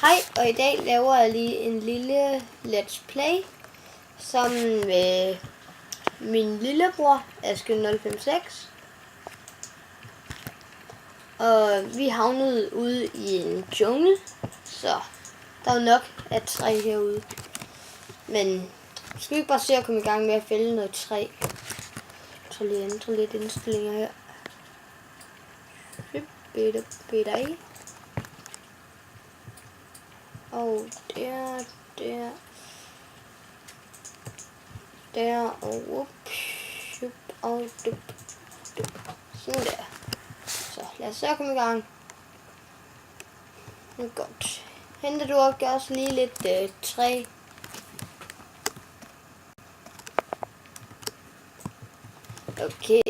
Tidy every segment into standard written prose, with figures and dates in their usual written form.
Hej, og i dag laver jeg lige en lille let's play sammen med min lillebror Aske056. Og vi havnede ude i en jungle, så der er nok af træ herude. Men skal vi ikke bare se at komme i gang med at fælde noget træ? Jeg tror lige at ændre lidt indstillinger her. Bitte. Og der, og og sådan der. Så lad os så komme i gang. Det er godt. Henter du også også lige lidt træ. Okay.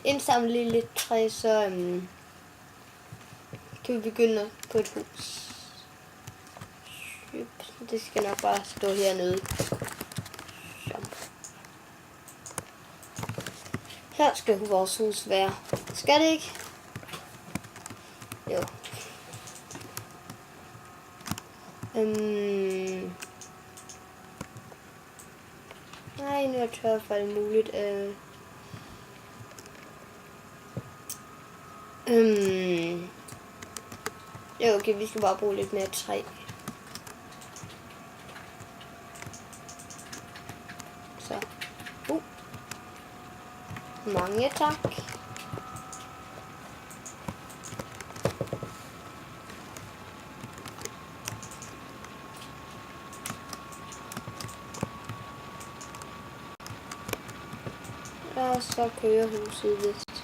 Indsamle lige lidt træ, så kan vi begynde på et hus. Det skal nok bare stå hernede. Her skal vores hus være. Skal det ikke? Jo. Nej, nu er det i hvert fald muligt. Jo, okay, vi skal bare bruge lidt mere træ. Så. Mange tak. Og så kører huset vist.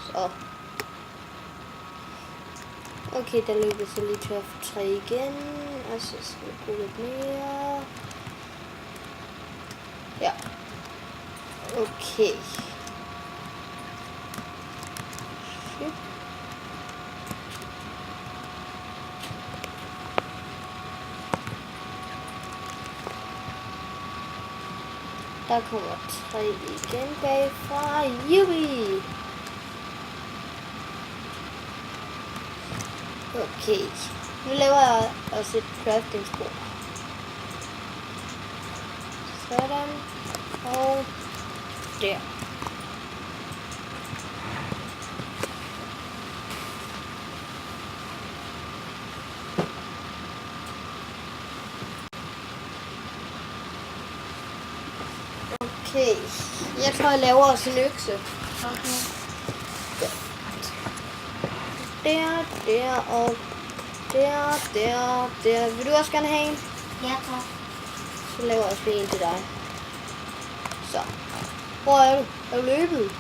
Så. Okay, der løber så lige tør for træ igen. Og så skal vi bruge lidt mere. Ja. Okay. Der kommer træ igen bagfra. Jubi! Okay. Nu laver jeg også et craftingsbord. Sådan. Og der. Okay. Jeg tror, jeg laver også en økse. Okay. Der og der. Vil du også gerne have en? Ja, tak. Så laver jeg også lige en til dig. Så. Hvor er du? Er du løbet?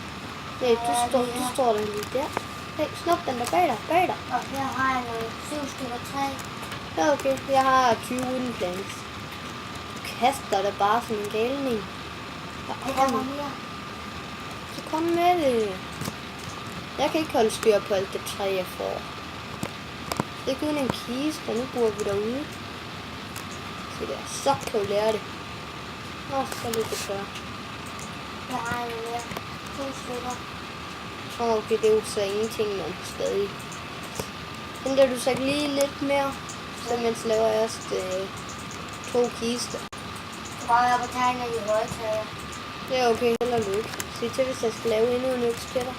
Nej, du står der lige der. Hey, snup den der bag dig. Og her har jeg nogle 7 stykker træ. Ja, okay. Jeg har 20 wooden planks. Du kaster det bare som en galning. Der kommer mere. Så kom med det. Jeg kan ikke holde styr på alt det træ, jeg får. Det er kun en kiste, og nu bor vi derude. Se der, så kan du lære det. Nå, så er det det før. Jeg har en mere. 2 stykker. Okay, det er jo så ingenting, men stadig. Henter du så lige lidt mere, så mens laver jeg også 2 kister. Bare jeg på tegner i højtager. Det er okay, held og lykke. Sig til, hvis jeg skal lave endnu en økse til dig.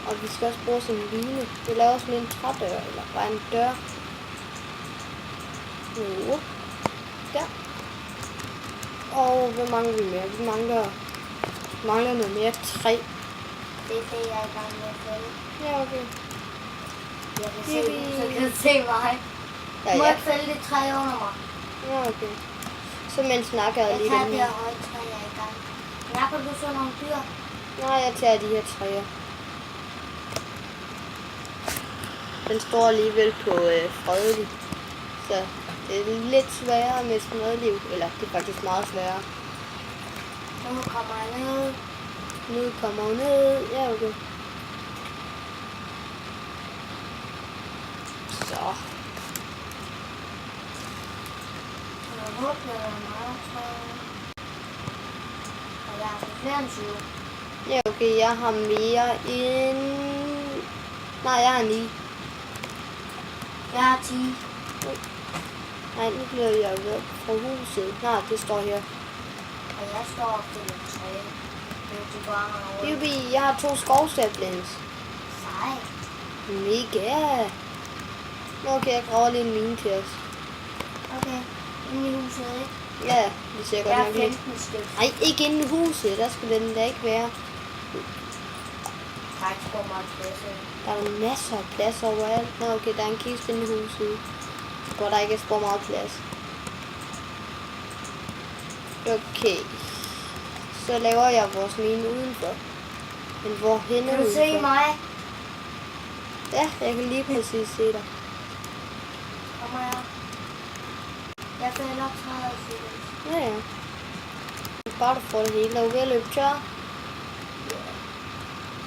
Og vi skal også bruge sådan en line. Vi laver også en trædør, eller bare en dør. Der. Og hvad mangler vi mere? Vi mangler noget mere træ. Det er det, jeg er i gang med at fælde. Ja, okay. Jeg kan se, så kan du se mig. Ja, Må jeg fælde det træ under mig? Ja, okay. Så mens snakker jeg lige Jeg tager dem det her. her højtræ, jeg er i gang. Snakker du så nogle dyr? Nej, jeg tager de her træer. Den står alligevel på fredelig. Så det er lidt sværere med fredeliv. Eller det er faktisk meget sværere. Nu kommer jeg ned. Nu kommer hun ned. Ja, okay. Så. Jeg håber, det er meget træ. Og jeg har flere end 20. Ja, okay. Jeg har mere end Nej, jeg har 9. Jeg har 10. Nej, nu bliver jeg ved fra huset. Nej, det står her. Og jeg står op til et træ. Du bare Jubi, jeg har 2 skovsaplings. Sej. Mega. Nu kan jeg grave lige en mine til os. Okay. Inde i huset, ikke? Ja, det ser Jeg godt har nok lidt. 15 stykker. Nej, ikke inde i huset. Der skal den da ikke være. Tak for meget plads. Der er masser af plads overalt. Nå, okay, der er en kiste inde i huset. Hvor der ikke er så meget plads. Okay. Så laver jeg vores mine udenfor. Men hvor henne Kan du udenfor? se mig? Ja, jeg kan lige præcis se dig. Kommer jeg? Jeg fælder træet, Silas. Ja, ja. Bare du får det hele. Er du ved at løbe tør?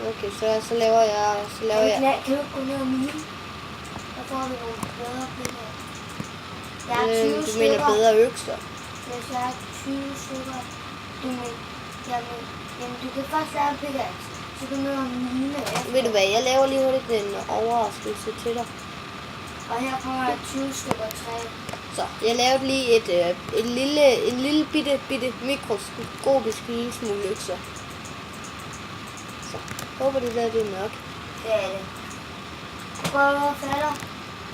Okay, så laver jeg... Kan du gå ned og mine? Så får vi nogle bedre piller. Jeg har 20 du stykker. mener bedre økser. Hvis jeg har 20 stykker. Jamen, du kan først lave en pickaxe. Så du ned og mine efter. Ved du hvad, jeg laver lige hurtigt en overraskelse til dig. Og her kommer der 20 stykker træ. Så, jeg lavede lige en lille bitte mikroskopisk lille smule økser. Så, håber det der det er nok. Det er det. Prøv at falde.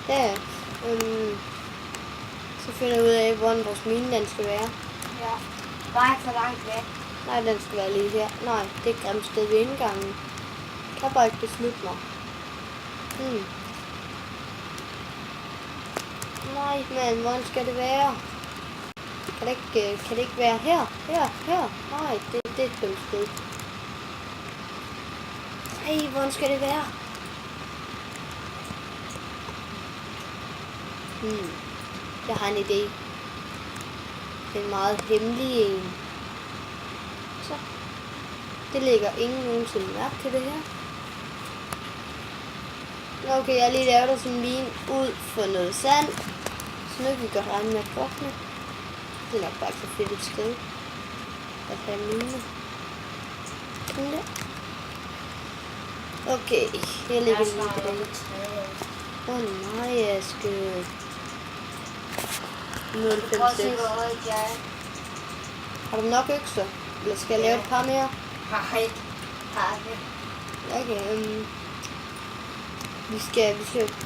Ja, så finder jeg ud af, hvordan vores mine den skal være. Ja. Bare ikke for langt væk. Nej, den skal være lige her. Nej, det er et grimt sted ved indgangen. Jeg kan bare ikke beslutte mig. Nej, men hvordan skal det være? Kan det ikke være her? Her? Nej, det er et dumt sted. Nej, hvordan skal det være? Jeg har en idé. Det er en meget hemmelig en. Så. Det lægger ingen nogensinde mærke til det her. Nå, okay, jeg har lige lavet sådan en mine ud for noget sand. Så nu kan vi godt regne med at drukne. Det er nok bare ikke så fedt et sted at have mine. Sådan der. Okay, jeg lægger lige på den. Nej, Aske. 0,56. Har du nok økser? Eller skal jeg lave et par mere? Nej. Okay, vi skal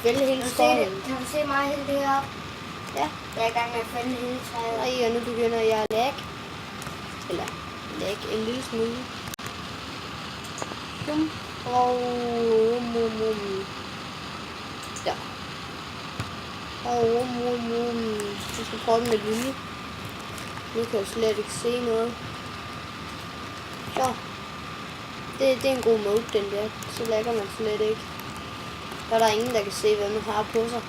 vælge hele skoven. Kan du se mig helt deroppe? Ja. Jeg er i gang med at fælde hele træet. Nej, og nu begynder jeg at lag. Eller lag en lille smule. Bum. Og ja. Og vi skal prøve den med vilje. Nu kan jeg slet ikke se noget. Så. Det er en god mode, den der. Så lægger man slet ikke. Der er der ingen, der kan se, hvad man har på sig.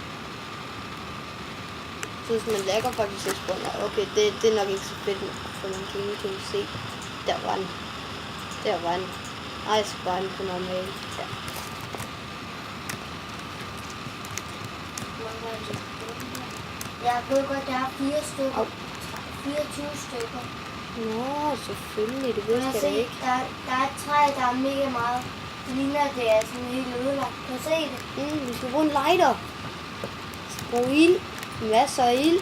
Så hvis man lægger faktisk ikke på den. Okay, det er nok ikke så fedt, for man kan ingenting se. Der var den. Ej, så var den på normal. Ja. Jeg ved godt, jeg har 4 stykker. 24 stykker. Nå, selvfølgelig. Det Men vidste jeg da ikke. der er et træ, der er mega meget. Det ligner, det er sådan helt ødelagt. Kan du se det? Vi skal bruge en lighter. Brug ild. Masser af ild.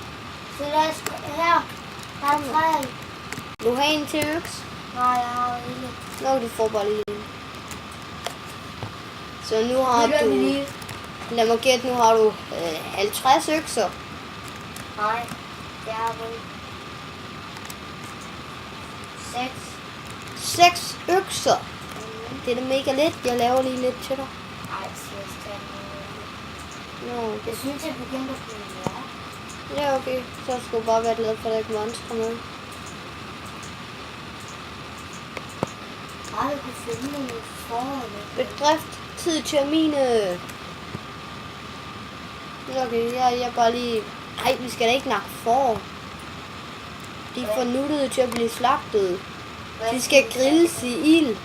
Så lad os her. Der er et træ. Du har en til øks. Nej, jeg har ikke. Nå, du får bare lige en. Så nu har du... Lad mig gætte, nu har du 50 økser. Nej, det er vel 6. 6 økser. Det er da mega let. Jeg laver lige lidt til dig. Ej, 6 er Nå, jeg synes, jeg begyndte at blive værre. ja, okay. Så skal du bare være glad for, at der ikke er monster med. Bare vi kunne finde nogle forhold. Bedrift. Tid til at mine. Okay, jeg bare lige... Ej, vi skal da ikke nakke for. De er for nuttede til at blive slagtet. De skal grilles i ild.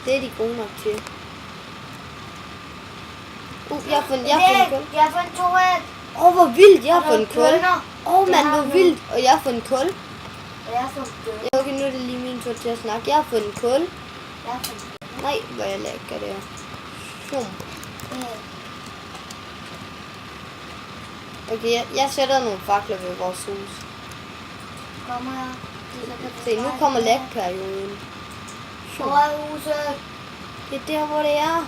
Det er de gode nok til. Jeg har fundet kul. Jeg har fundet 2 æg. Hvor vildt, jeg har fundet kul. bønner. Man, hvor vildt. Og jeg har fundet kul. Og jeg har fundet bønner. Ja, okay, nu er det lige min tur til at snakke. Jeg har fundet kul. Jeg har fundet bønner. Nej, hvor jeg lækker det her. Fjum. Ja. Okay, jeg sætter nogle fakler ved vores hus. Kommer jeg. Se, nu kommer lægperioden. Hvor er huset? Det er der, hvor det er.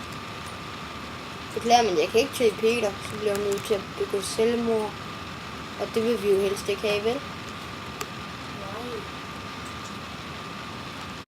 Beklager, men jeg kan ikke tage Peter, så bliver jeg nødt til at begå selvmord. Og det vil vi jo helst ikke have, vel?